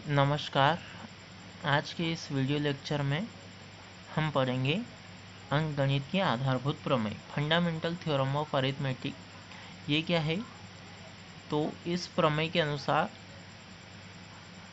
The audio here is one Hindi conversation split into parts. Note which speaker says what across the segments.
Speaker 1: नमस्कार। आज के इस वीडियो लेक्चर में हम पढ़ेंगे अंकगणित के आधारभूत प्रमेय, फंडामेंटल थ्योरम ऑफ अरिथमेटिक। ये क्या है? तो इस प्रमेय के अनुसार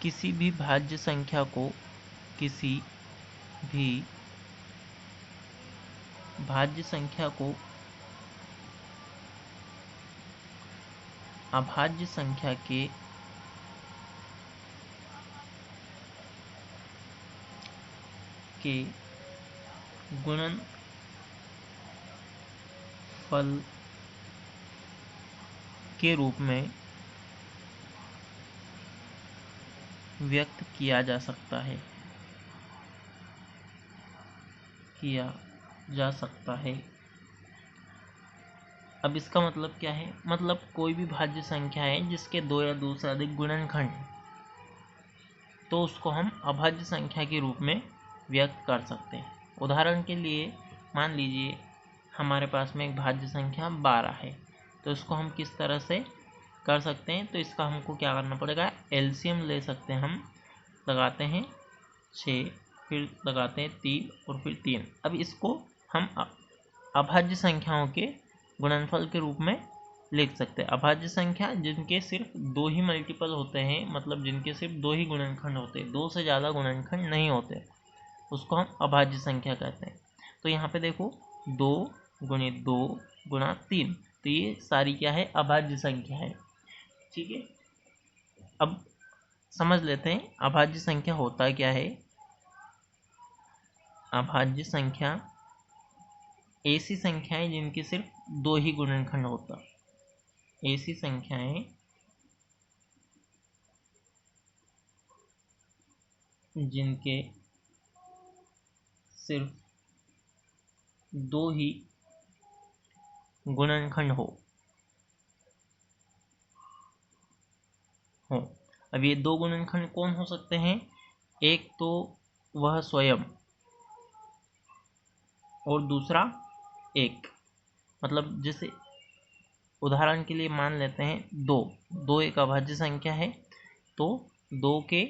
Speaker 1: किसी भी भाज्य संख्या को अभाज्य संख्या के गुणनफल के रूप में व्यक्त किया जा सकता है। अब इसका मतलब क्या है? मतलब कोई भी भाज्य संख्या है जिसके दो या दो से अधिक गुणनखंड हैं, तो उसको हम अभाज्य संख्या के रूप में व्यक्त कर सकते हैं। उदाहरण के लिए मान लीजिए हमारे पास में एक भाज्य संख्या 12 है, तो इसको हम किस तरह से कर सकते हैं? तो इसका हमको क्या करना पड़ेगा? एलसीएम ले सकते हैं। हम लगाते हैं 6, फिर लगाते हैं 3 और फिर 3। अब इसको हम अभाज्य संख्याओं के गुणनफल के रूप में लिख सकते हैं। अभाज्य संख्या जिनके सिर्फ दो ही मल्टीपल होते हैं, मतलब जिनके सिर्फ दो ही गुणनखंड होते हैं, दो से ज़्यादा गुणनखंड नहीं होते, उसको हम अभाज्य संख्या कहते हैं। तो यहाँ पे देखो 2 गुणित 2 गुणा 3, तो ये सारी क्या है? अभाज्य संख्या है। ठीक है, अब समझ लेते हैं अभाज्य संख्या होता क्या है। अभाज्य संख्या ऐसी संख्याएं जिनके सिर्फ दो ही गुणनखंड होता, ऐसी संख्याएं जिनके सिर्फ दो ही गुणनखंड हो। अब ये दो गुणनखंड कौन हो सकते हैं? एक तो वह स्वयं और दूसरा एक। मतलब जैसे उदाहरण के लिए मान लेते हैं दो एक अभाज्य संख्या है, तो दो के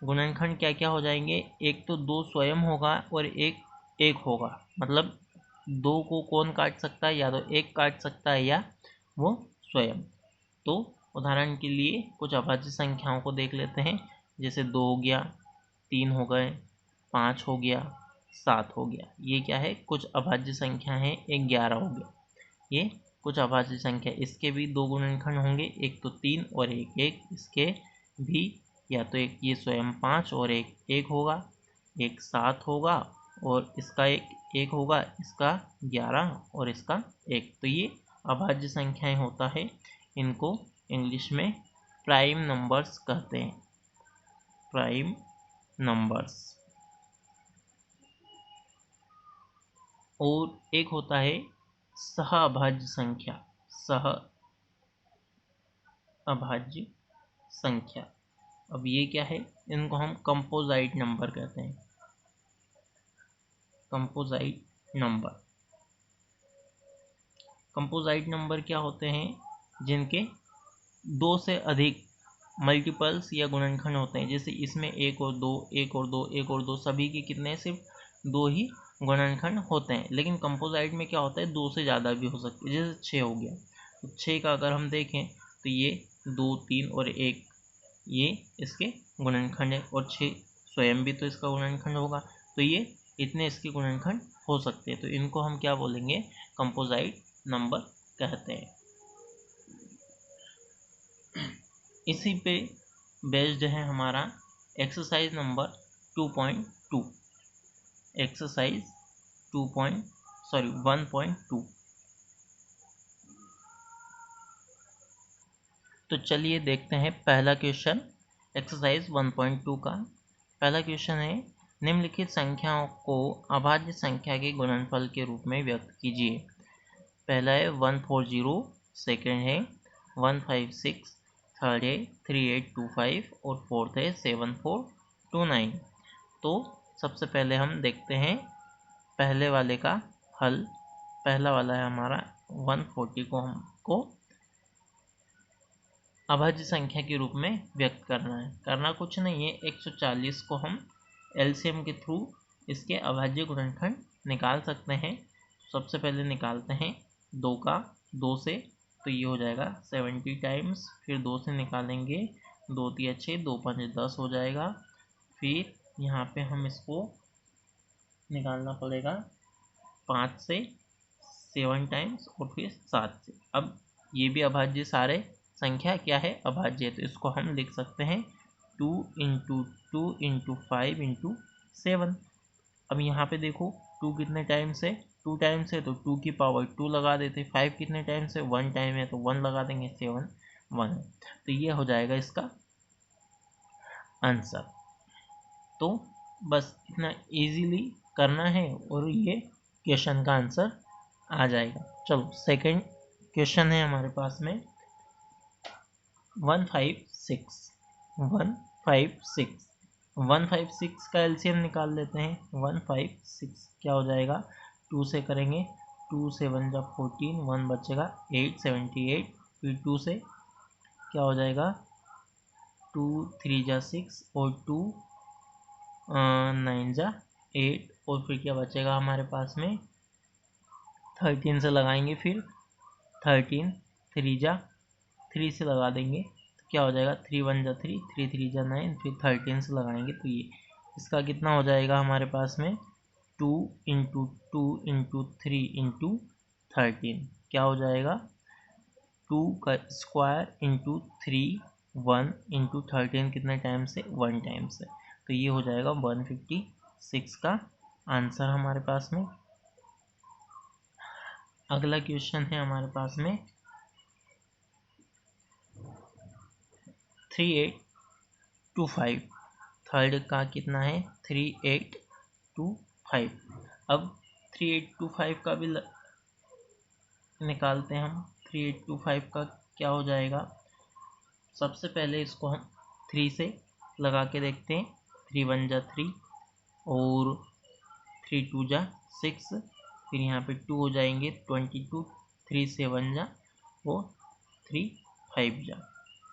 Speaker 1: गुणनखंड क्या क्या हो जाएंगे? एक तो दो स्वयं होगा और एक होगा। मतलब दो को कौन काट सकता है? या तो एक काट सकता है या वो स्वयं। तो उदाहरण के लिए कुछ अभाज्य संख्याओं को देख लेते हैं। जैसे 2 हो गया, 3 हो गए, 5 हो गया, 7 हो गया। ये क्या है? कुछ अभाज्य संख्या है। 11 हो गया। ये कुछ अभाज्य संख्या, इसके भी दो गुणनखंड होंगे, एक तो 3 और एक इसके भी, या तो एक ये स्वयं 5 और एक होगा, एक 7 होगा और इसका एक होगा, इसका 11 और इसका 1। तो ये अभाज्य संख्याएं होता है। इनको इंग्लिश में प्राइम नंबर्स कहते हैं, प्राइम नंबर्स। और एक होता है सह अभाज्य संख्या, सह अभाज्य संख्या। अब ये क्या है? इनको हम कंपोजाइट नंबर कहते हैं, कंपोजाइट नंबर। कंपोजाइट नंबर क्या होते हैं? जिनके दो से अधिक मल्टीपल्स या गुणनखंड होते हैं। जैसे इसमें एक और दो, एक और दो, एक और दो, सभी के कितने? सिर्फ दो ही गुणनखंड होते हैं। लेकिन कंपोजाइट में क्या होता है? दो से ज़्यादा भी हो सकती है। जैसे 6 हो गया, तो 6 का अगर हम देखें तो ये 2, 3 और 1 ये इसके गुणनखंड है, और 6 स्वयं भी तो इसका गुणनखंड होगा। तो ये इतने इसके गुणनखंड हो सकते हैं। तो इनको हम क्या बोलेंगे? कंपोजाइट नंबर कहते हैं। इसी पे बेस्ड है हमारा एक्सरसाइज नंबर 2.2, एक्सरसाइज 1.2। तो चलिए देखते हैं पहला क्वेश्चन एक्सरसाइज 1.2 का। पहला क्वेश्चन है, निम्नलिखित संख्याओं को अभाज्य संख्या के गुणनफल के रूप में व्यक्त कीजिए। पहला है 140, सेकंड है 156, थर्ड है 3825 और फोर्थ है 7429। तो सबसे पहले हम देखते हैं पहले वाले का हल। पहला वाला है हमारा 140 को हमको अभाज्य संख्या के रूप में व्यक्त करना है। करना कुछ नहीं है, 140 को हम एलसीएम के थ्रू इसके अभाज्य गुणनखंड निकाल सकते हैं। सबसे पहले निकालते हैं 2 का 2 से, तो ये हो जाएगा 70 टाइम्स। फिर 2 से निकालेंगे, 2 3 6, 2 5 10 हो जाएगा। फिर यहाँ पे हम इसको निकालना पड़ेगा 5 से 7 टाइम्स और फिर 7 से। अब ये भी अभाज्य, सारे संख्या क्या है, अभाज्य है, तो इसको हम लिख सकते हैं 2 इंटू 2 इंटू 5 इंटू 7। अब यहाँ पे देखो 2 कितने टाइम्स है, 2 टाइम्स है, तो 2 की पावर 2 लगा देते। 5 कितने टाइम्स है, 1 टाइम है, तो 1 लगा देंगे। 7 1 है, तो ये हो जाएगा इसका आंसर। तो बस इतना इजीली करना है और ये क्वेश्चन का आंसर आ जाएगा। चलो सेकंड क्वेश्चन है हमारे पास में 156। 156 का एलसीएम निकाल लेते हैं। 156 क्या हो जाएगा, 2 से करेंगे, 2 से 1 जा 14, 1 बचेगा 8 78। फिर 2 से क्या हो जाएगा, 2 3 जा 6 और 2 9 जा 8 और फिर क्या बचेगा हमारे पास में, 13 से लगाएंगे। फिर 13 3 जा 3 से लगा देंगे, तो क्या हो जाएगा, 3 1 जा 3, 3 3 जा 9, फिर 13 से लगाएंगे, तो ये इसका कितना हो जाएगा हमारे पास में, 2 इंटू 2 इंटू 3 इंटू 13 क्या हो जाएगा, 2 का स्क्वायर इंटू 3 1 इंटू 13 कितने टाइम से, 1 टाइम से, तो ये हो जाएगा 156 का आंसर हमारे पास में। अगला क्वेश्चन है हमारे पास में 3825। थर्ड का कितना है, 3825। अब 3825 का भी निकालते हैं हम। 3825 का क्या हो जाएगा, सबसे पहले इसको हम 3 से लगा के देखते हैं। 3 1 जा 3 और 3 2 जा 6, फिर यहाँ पे 2 हो जाएंगे 22, 3 से 1 जा और 3 5 जा,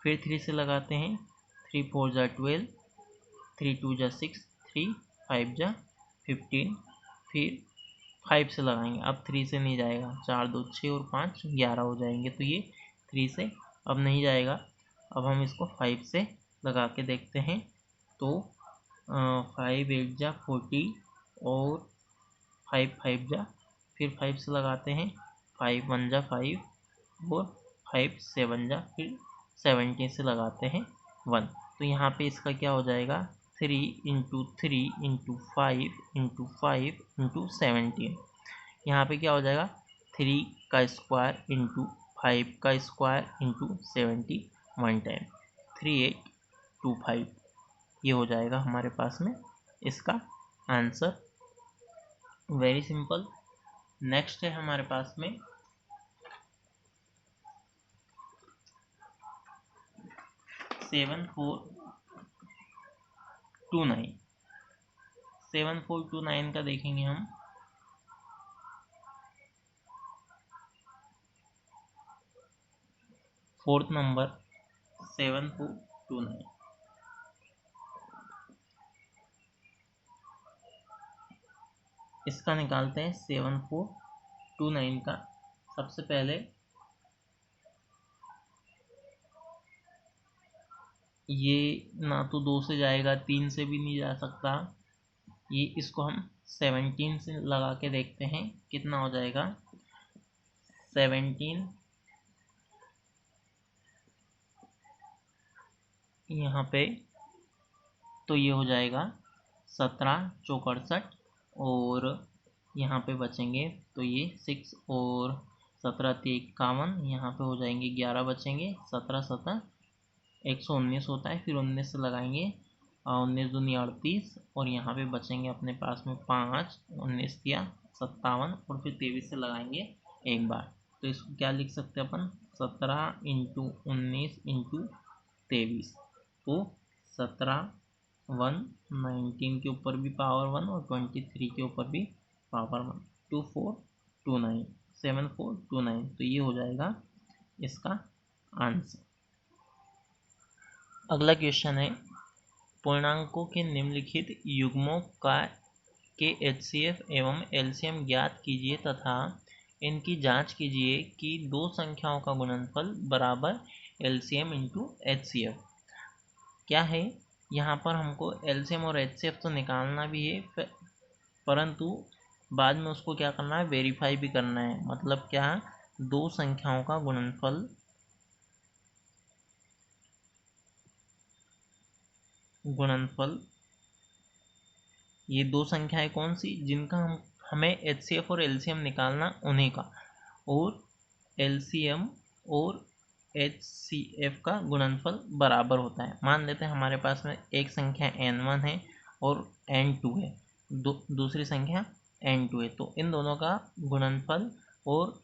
Speaker 1: फिर 3 से लगाते हैं, 3 4 जा 12, 3 2 जा 6, 3 5 जा 15, फिर 5 से लगाएंगे। अब 3 से नहीं जाएगा, 4 2 6 और 5 11 हो जाएंगे, तो ये 3 से अब नहीं जाएगा। अब हम इसको 5 से लगा के देखते हैं, तो 5 8 जा 40 और 5 5 जा, फिर 5 से लगाते हैं, 5 1 जा 5 और 5 7 जा, फिर 70 से लगाते हैं 1, तो यहाँ पे इसका क्या हो जाएगा, 3 इंटू 3 इंटू 5 इंटू 5 इंटू 17। यहाँ पे क्या हो जाएगा, 3 का स्क्वायर इंटू 5 का स्क्वायर इंटू 70 1 टाइम, 3825 ये हो जाएगा हमारे पास में इसका आंसर। Very simple. नेक्स्ट है हमारे पास में 7429। 7429 का देखेंगे हम। फोर्थ नंबर 7429, इसका निकालते हैं। 7429 का सबसे पहले ये ना तो 2 से जाएगा, 3 से भी नहीं जा सकता, ये इसको हम 17 से लगा के देखते हैं कितना हो जाएगा। 17 यहाँ पे तो ये हो जाएगा 17 चौक 68 और यहाँ पे बचेंगे, तो ये 6 और 17 51, यहाँ पे हो जाएंगे 11 बचेंगे, 17 17 119 होता है, फिर 19 से लगाएंगे, 19 दूनी 38 और यहाँ पे बचेंगे अपने पास में 5, 19 दिया 57 और फिर 23 से लगाएंगे एक बार, तो इसको क्या लिख सकते हैं अपन, 17 इंटू 19 इंटू 23, तो 17 1 19 के ऊपर भी पावर 1 और 23 के ऊपर भी पावर 1, 7429 7429, तो ये हो जाएगा इसका आंसर। अगला क्वेश्चन है, पूर्णांकों के निम्नलिखित युग्मों के HCF एवं LCM ज्ञात कीजिए तथा इनकी जांच कीजिए कि दो संख्याओं का गुणनफल बराबर LCM इंटू HCF। क्या है, यहाँ पर हमको LCM और HCF तो निकालना भी है, परंतु बाद में उसको क्या करना है, वेरीफाई भी करना है। मतलब क्या, दो संख्याओं का गुणनफल ये दो संख्याएं कौन सी, जिनका हमें HCF और LCM निकालना, उन्हीं का, और LCM और HCF का गुणनफल बराबर होता है। मान लेते हैं हमारे पास में एक संख्या n1 है और n2 है, दूसरी संख्या n2 है, तो इन दोनों का गुणनफल और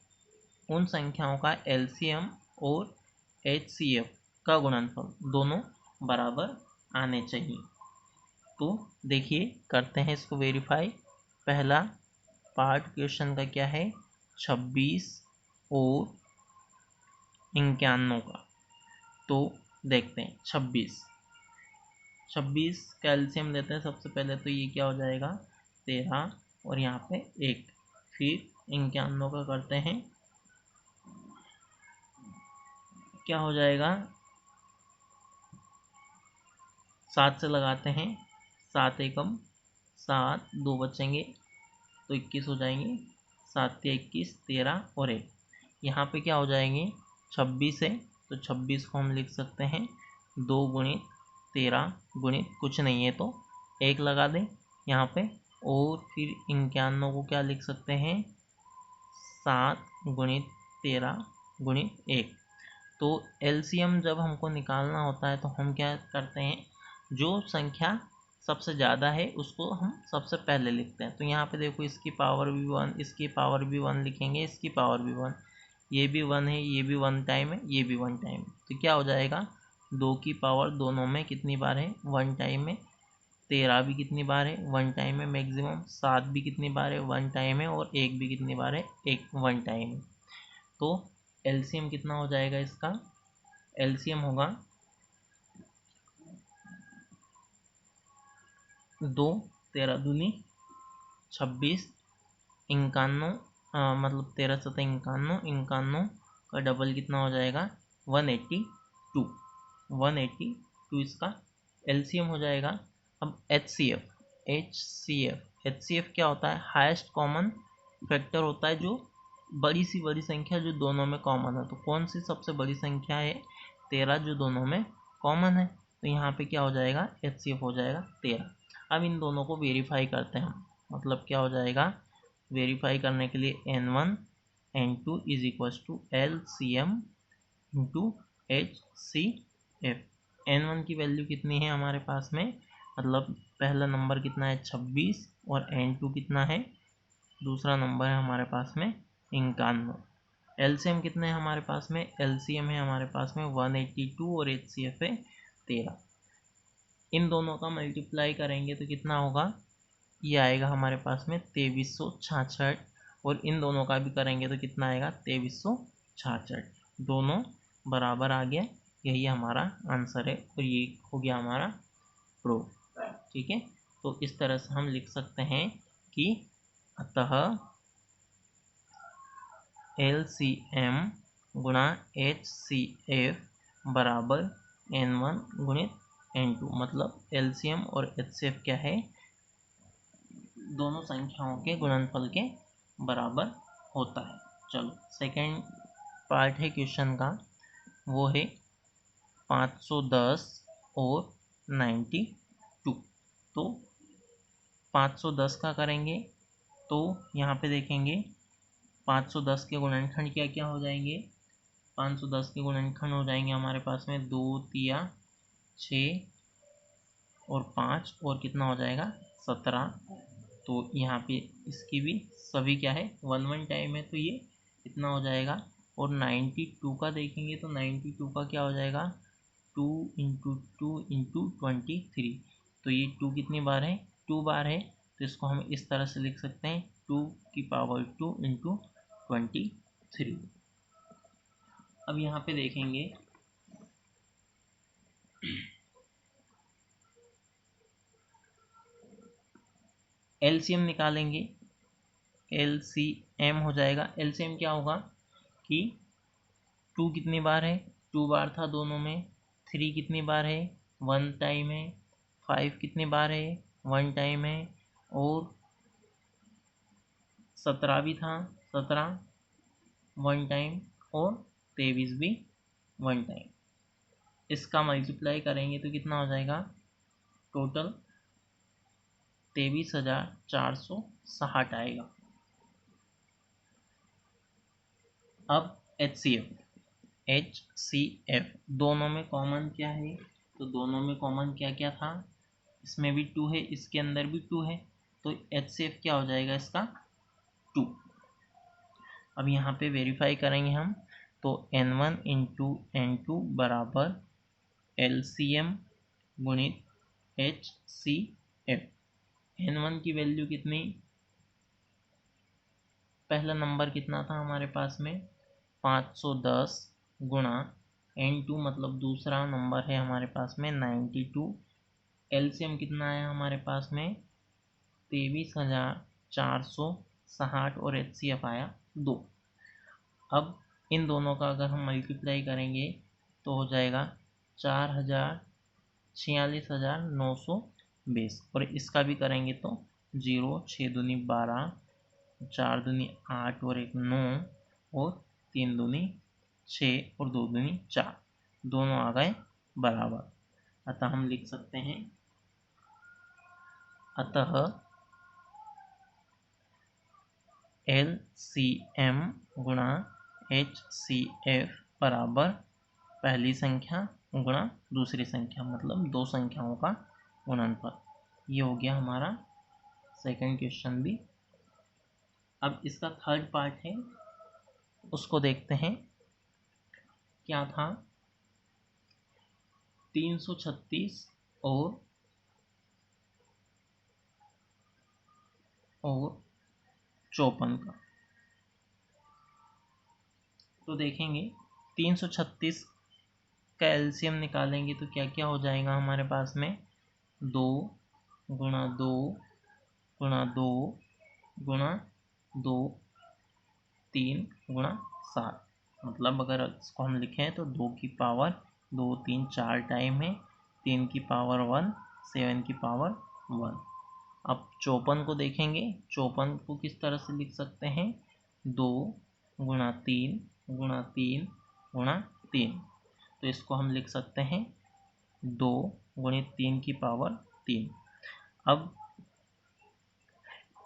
Speaker 1: उन संख्याओं का LCM और HCF का गुणनफल दोनों बराबर आने चाहिए। तो देखिए, करते हैं इसको वेरीफाई। पहला पार्ट क्वेश्चन का क्या है, 26 और 51 का। तो देखते हैं, 26 का एलसीएम लेते हैं सबसे पहले, तो ये क्या हो जाएगा, 13 और यहाँ पे 1। फिर 51 का करते हैं, क्या हो जाएगा, 7 से लगाते हैं, 7 एकम 7, 2 बचेंगे तो 21 हो जाएंगे, 7 या 21, 13 और 1। यहाँ पे क्या हो जाएंगे, 26 है तो 26 को हम लिख सकते हैं 2 गुणित 13 गुणित कुछ नहीं है तो 1 लगा दें यहाँ पे, और फिर 51 को क्या लिख सकते हैं, 7 गुणित 13 गुणित 1। तो एलसीएम जब हमको निकालना होता है तो हम क्या करते हैं, जो संख्या सबसे ज़्यादा है उसको हम सबसे पहले लिखते हैं। तो यहाँ पे देखो, इसकी पावर भी 1, इसकी पावर भी 1 लिखेंगे, इसकी पावर भी 1, ये भी 1 है, ये भी 1 टाइम है, ये भी 1 टाइम है। तो क्या हो जाएगा, 2 की पावर दोनों में कितनी बार है, 1 टाइम है। 13 भी कितनी बार है, 1 टाइम है मैक्सिमम। 7 भी कितनी बार है, 1 टाइम है। और 1 भी कितनी बार है, 1 टाइम है। तो एलसीएम कितना हो जाएगा इसका, एलसीएम होगा 2, 13 दूनी 26, 51, मतलब 13 सतह 51, 51 का डबल कितना हो जाएगा, 182, 182 इसका एलसीएम हो जाएगा। अब एचसीएफ क्या होता है, हाईएस्ट कॉमन फैक्टर होता है, जो बड़ी सी बड़ी संख्या जो दोनों में कॉमन है। तो कौन सी सबसे बड़ी संख्या है, 13 जो दोनों में कॉमन है। तो यहाँ पे क्या हो जाएगा, एचसीएफ हो जाएगा 13। अब इन दोनों को वेरीफाई करते हैं हम, मतलब क्या हो जाएगा, वेरीफाई करने के लिए n1 n2 is equal to LCM into HCF। n1 की वैल्यू कितनी है हमारे पास में, मतलब पहला नंबर कितना है 26, और n2 कितना है, दूसरा नंबर है हमारे पास में 51। LCM कितने हैं हमारे पास में, LCM है हमारे पास में 182 और HCF है 13। इन दोनों का मल्टीप्लाई करेंगे तो कितना होगा, ये आएगा हमारे पास में 2366, और इन दोनों का भी करेंगे तो कितना आएगा, 2366। दोनों बराबर आ गया, यही हमारा आंसर है, और ये हो गया हमारा प्रूफ। ठीक है, तो इस तरह से हम लिख सकते हैं कि अतः LCM गुणा HCF बराबर n1 गुणित n2। मतलब LCM और HCF क्या है, दोनों संख्याओं के गुणनफल के बराबर होता है। चलो सेकंड पार्ट है क्वेश्चन का, वो है 510 और 92। तो 510 का करेंगे तो यहाँ पे देखेंगे 510 के गुणनखंड क्या क्या हो जाएंगे, 510 के गुणनखंड हो जाएंगे हमारे पास में 2 तिया 6 और 5, और कितना हो जाएगा 17। तो यहाँ पे इसकी भी सभी क्या है, 1 टाइम है, तो ये इतना हो जाएगा। और 92 का देखेंगे तो 92 का क्या हो जाएगा, 2 इंटू 2 इंटू 23। तो ये 2 कितनी बार है, 2 बार है, तो इसको हम इस तरह से लिख सकते हैं 2 की पावर 2 इंटू 23। अब यहाँ पे देखेंगे एलसीएम निकालेंगे, एलसीएम हो जाएगा, एलसीएम क्या होगा कि 2 कितनी बार है, 2 बार था दोनों में, 3 कितनी बार है, 1 टाइम है, 5 कितनी बार है, 1 टाइम है, और 17 भी था, 17 1 टाइम, और 23 भी 1 टाइम। इसका मल्टीप्लाई करेंगे तो कितना हो जाएगा, टोटल 23,460 आएगा। अब HCF दोनों में कॉमन क्या है, तो दोनों में कॉमन क्या क्या था, इसमें भी 2 है, इसके अंदर भी 2 है, तो HCF क्या हो जाएगा इसका 2। अब यहाँ पे वेरीफाई करेंगे हम, तो N1 इंटू N2 बराबर LCM गुणित HCF। N1 की वैल्यू कितनी, पहला नंबर कितना था हमारे पास में 510 गुणा N2 मतलब दूसरा नंबर है हमारे पास में 92। एलसीएम कितना आया हमारे पास में 23,460 और HCF आया 2। अब इन दोनों का अगर हम मल्टीप्लाई करेंगे तो हो जाएगा 46,920, और इसका भी करेंगे तो 0 6 दूनी 12, 4 दूनी 8 और 1 9, और 3 दूनी 6 और 2 दूनी 4, दोनों आ गए बराबर। अतः हम लिख सकते हैं, अतः LCM गुणा HCF बराबर पहली संख्या गुणा दूसरी संख्या, मतलब दो संख्याओं का गुणनफल। ये हो गया हमारा सेकंड क्वेश्चन भी। अब इसका थर्ड पार्ट है, उसको देखते हैं। क्या था, 336 और 54 का। तो देखेंगे 336 का एलसीएम निकालेंगे तो क्या क्या हो जाएगा हमारे पास में, 2 गुणा 2 गुणा 2 गुणा 2 3 गुणा 7, मतलब अगर इसको हम लिखें तो 2 की पावर 2 3 4 टाइम है, 3 की पावर 1 7 की पावर 1। अब 54 को देखेंगे, 54 को किस तरह से लिख सकते हैं, 2 गुणा 3 गुणा 3 गुणा 3, तो इसको हम लिख सकते हैं 2 गुणित 3 की पावर 3। अब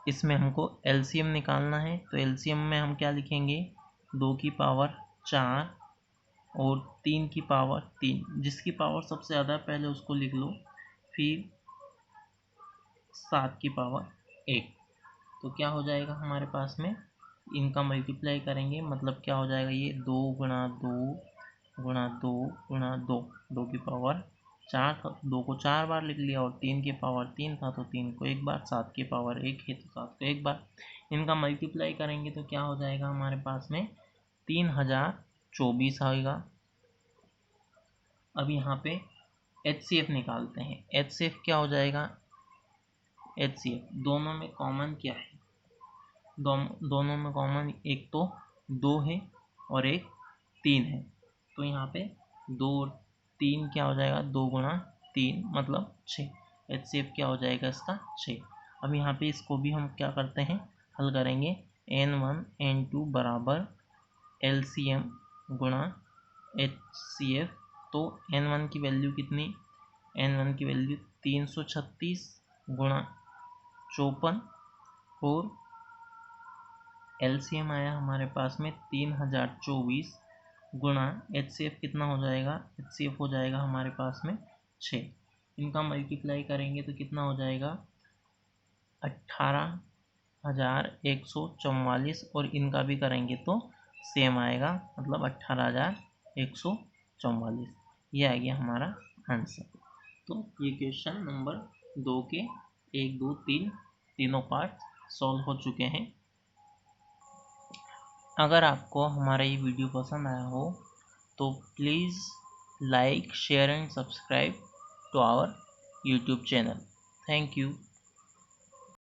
Speaker 1: इसमें हमको एलसीएम निकालना है, तो एलसीएम में हम क्या लिखेंगे, 2 की पावर 4 और 3 की पावर 3, जिसकी पावर सबसे ज़्यादा पहले उसको लिख लो, फिर 7 की पावर 1। तो क्या हो जाएगा हमारे पास में, इनका मल्टीप्लाई करेंगे, मतलब क्या हो जाएगा, ये 2 गुणा 2 गुणा 2 गुणा 2, 2 की पावर 4 था, 2 को 4 बार लिख लिया, और 3 की पावर 3 था तो 3 को 1 बार, 7 की पावर 1 है तो 7 को 1 बार। इनका मल्टीप्लाई करेंगे तो क्या हो जाएगा हमारे पास में 3024 आएगा। अब यहाँ पे HCF निकालते हैं। HCF क्या हो जाएगा, HCF दोनों में कॉमन क्या है, दोनों में कॉमन एक तो 2 है और एक 3 है, तो यहाँ पे 2 और 3 क्या हो जाएगा, 2 गुणा 3 मतलब 6। HCF क्या हो जाएगा इसका 6। अब यहाँ पे इसको भी हम क्या करते हैं, हल करेंगे, N1 N2 बराबर LCM गुणा HCF। तो N1 की वैल्यू कितनी, N1 की वैल्यू 336 गुणा 54, और LCM आया हमारे पास में 3024 गुणा HCF कितना हो जाएगा, HCF हो जाएगा हमारे पास में 6। इनका मल्टीप्लाई करेंगे तो कितना हो जाएगा 18,144, और इनका भी करेंगे तो सेम आएगा, मतलब 18,144। ये आ गया हमारा आंसर। तो ये क्वेश्चन नंबर 2 के 1 2 3 तीनों पार्ट सॉल्व हो चुके हैं। अगर आपको हमारा ये वीडियो पसंद आया हो तो please like share and subscribe to our YouTube channel. Thank you.